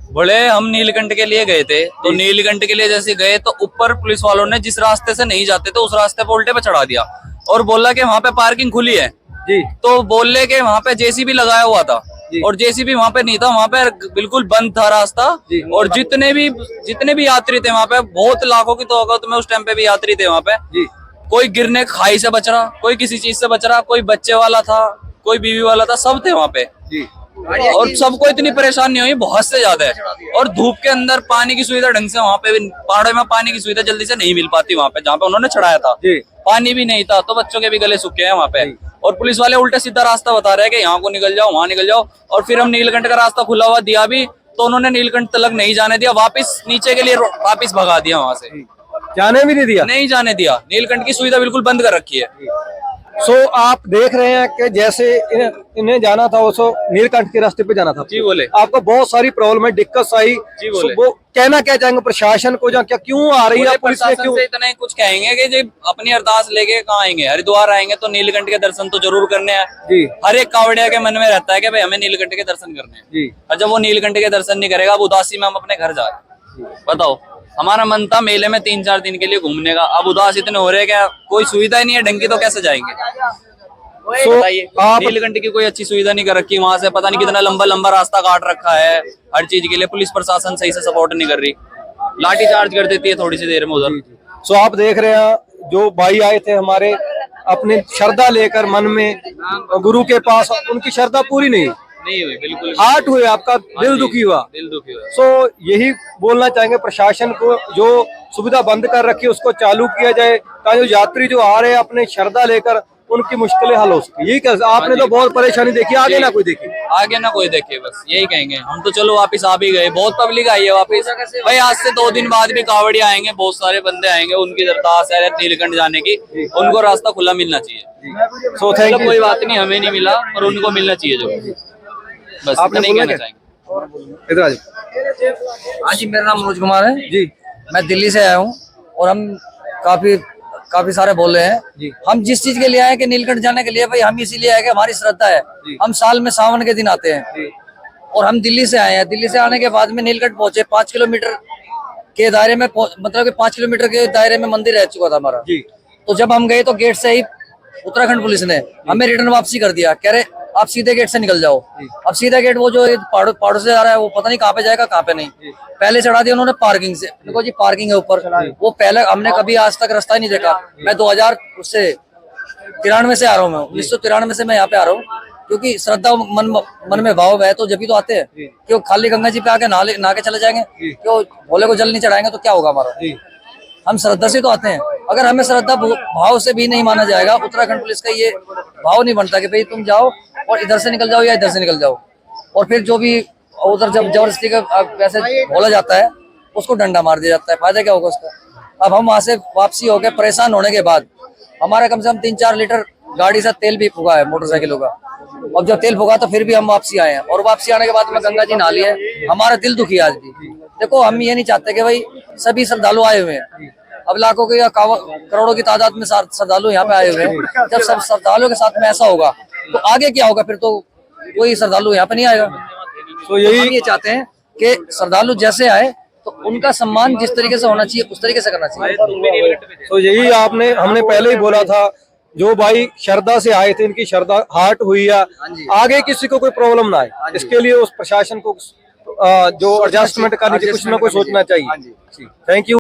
बोले हम नीलकंठ के लिए गए थे, तो नीलकंठ के लिए जैसे गए तो ऊपर पुलिस वालों ने जिस रास्ते से नहीं जाते थे उस रास्ते पे उल्टे पे चढ़ा दिया और बोला कि वहां पे पार्किंग खुली है जी तो बोले कि वहां पे जेसीबी लगाया हुआ था और जेसीबी वहां पे नहीं था, वहां पे बिल्कुल बंद था रास्ता। और जितने भी यात्री थे वहां पे, बहुत लाखों की तादाद में उस टाइम पे भी यात्री थे वहां पे। कोई गिरने खाई से बच रहा, कोई किसी चीज से बच रहा, कोई बच्चे वाला था, कोई बीवी वाला था, सब थे वहां पे। और सबको इतनी परेशानी हुई बहुत से ज्यादा है। और धूप के अंदर पानी की सुविधा ढंग से वहां पे भी, पहाड़ों में पानी की सुविधा जल्दी से नहीं मिल पाती वहां पे, जहाँ पे उन्होंने चढ़ाया था पानी भी नहीं था, तो बच्चों के भी गले सूखे हैं वहां पे। और पुलिस वाले उल्टे सीधा रास्ता बता रहे हैं कि यहाँ को निकल जाओ, वहां निकल जाओ। और फिर हम नीलकंठ का रास्ता खुला हुआ दिया भी तो उन्होंने नीलकंठ तक नहीं जाने दिया, वापस नीचे के लिए वापस भगा दिया, वहां से जाने भी नहीं दिया, नहीं जाने दिया। नीलकंठ की सुविधा बिल्कुल बंद कर रखी है। सो आप देख रहे हैं कि जैसे इन्हें जाना था वो नीलकंठ के रास्ते पे जाना था। जी बोले, आपको बहुत सारी प्रॉब्लम है, दिक्कत आई। जी बोले, वो कहना क्या चाहेंगे प्रशासन को, क्या क्यों आ रही है पुलिस में, क्यों? से इतना ही कुछ कहेंगे कि जब अपनी अरदास लेके कहाँ आएंगे, हरिद्वार आएंगे तो नीलकंठ के दर्शन तो जरूर करने हैं जी। हर एक कावड़िया के मन में रहता है कि भाई हमें नीलकंठ के दर्शन करने हैं जी। और जब वो नीलकंठ के दर्शन नहीं करेगा, अब उदासी में हम अपने घर जाए। बताओ, हमारा मन था मेले में 3-4 दिन के लिए घूमने का, अब उदास इतने हो रहे हैं कि कोई सुविधा ही नहीं है ढंग की, तो कैसे जाएंगे? बताइए, नीलकंठ की कोई अच्छी सुविधा नहीं कर रखी, वहां से पता नहीं कितना लंबा लंबा रास्ता काट रखा है हर चीज के लिए। पुलिस प्रशासन सही से सपोर्ट नहीं कर रही, लाठी चार्ज कर देती है थोड़ी सी देर में उधर। सो आप देख रहे हैं जो भाई आए थे हमारे अपने श्रद्धा लेकर मन में गुरु के पास, उनकी श्रद्धा पूरी नहीं हुई, बिल्कुल हार्ट हुए, आपका दिल दुखी हुआ। सो यही बोलना चाहेंगे प्रशासन को, जो सुविधा बंद कर रखी है उसको चालू किया जाए, ताकि जो यात्री जो आ रहे हैं अपने श्रद्धा लेकर उनकी मुश्किलें हल हो सके। यही आपने तो बहुत परेशानी देखी, आगे ना कोई देखे, आगे ना कोई देखे, बस यही कहेंगे हम तो। चलो वापस आ भी गए, बहुत पब्लिक आई है वापस भाई। आज से 2 दिन बाद भी कावड़िया आएंगे, बहुत सारे बंदे आएंगे, उनकी अरदास है नीलकंठ जाने की, उनको रास्ता खुला मिलना चाहिए। So thank you. कोई बात नहीं, हमें नहीं मिला और उनको मिलना चाहिए जो, बस आपने नहीं कहना चाहेंगे। इधर आ हाँ जी, मेरा नाम मनोज कुमार है जी। मैं दिल्ली से आया हूँ और हम काफी सारे बोल रहे हैं। हम जिस चीज के लिए आए कि नीलकंठ जाने के लिए, भाई हम इसीलिए आए कि हमारी श्रद्धा है। हम साल में सावन के दिन आते हैं और हम दिल्ली से आए हैं। दिल्ली से आने के बाद में नीलकंठ पहुंचे, 5 किलोमीटर के दायरे में, मतलब कि 5 किलोमीटर के दायरे में मंदिर रह चुका था हमारा। तो जब हम गए तो गेट से ही उत्तराखंड पुलिस ने हमें रिटर्न वापसी कर दिया, कह रहे आप सीधे गेट से निकल जाओ। अब सीधा गेट वो जो पहाड़ों से जा रहा है, वो पता नहीं कहाँ पे जाएगा कहाँ पे नहीं। पहले चढ़ा दिया उन्होंने पार्किंग से, देखो जी पार्किंग है ऊपर, वो पहले हमने कभी आज तक रास्ता ही नहीं देखा। मैं 2093 से आ रहा हूँ, मैं 1993 से मैं यहाँ पे आ रहा हूँ, क्योंकि श्रद्धा मन में भाव है तो जब भी तो आते हैं। क्यों खाली गंगा जी पे आके नहा के चले जाएंगे, क्यों भोले को जल नहीं चढ़ाएंगे तो क्या होगा हमारा? हम श्रद्धा से तो आते हैं। अगर हमें श्रद्धा भाव से भी नहीं माना जाएगा, उत्तराखंड पुलिस का ये भाव नहीं बनता कि भाई तुम जाओ और इधर से निकल जाओ या इधर से निकल जाओ, और फिर जो भी उधर जब जबरदस्ती का वैसे बोला जाता है उसको डंडा मार दिया जाता है, फायदा क्या होगा उसका? अब हम वहां से वापसी हो गए, परेशान होने के बाद हमारा कम से कम 3-4 लीटर गाड़ी से तेल भी फूका है मोटरसाइकिलों का। अब जब तेल फूका तो फिर भी हम वापसी आए हैं, और वापसी आने के बाद में गंगा जी नहा लिए। हमारा दिल दुखी आज भी। देखो हम ये नहीं चाहते कि भाई सभी श्रद्धालु आए हुए हैं, अब लाखों के या करोड़ों की तादाद में श्रद्धालु यहाँ पे आए हुए हैं। जब सब श्रद्धालुओं के साथ में ऐसा होगा तो आगे क्या होगा? फिर तो कोई श्रद्धालु यहाँ पे नहीं आएगा। तो यही ये चाहते हैं कि श्रद्धालु जैसे आए तो उनका सम्मान जिस तरीके से होना चाहिए उस तरीके से करना चाहिए। तो यही हमने पहले ही बोला था, जो भाई श्रद्धा से आए थे इनकी श्रद्धा हार्ट हुई है, आगे किसी को कोई प्रॉब्लम ना आए, इसके लिए उस प्रशासन को जो एडजस्टमेंट करनी चाहिए, कुछ ना कुछ सोचना चाहिए। Thank you.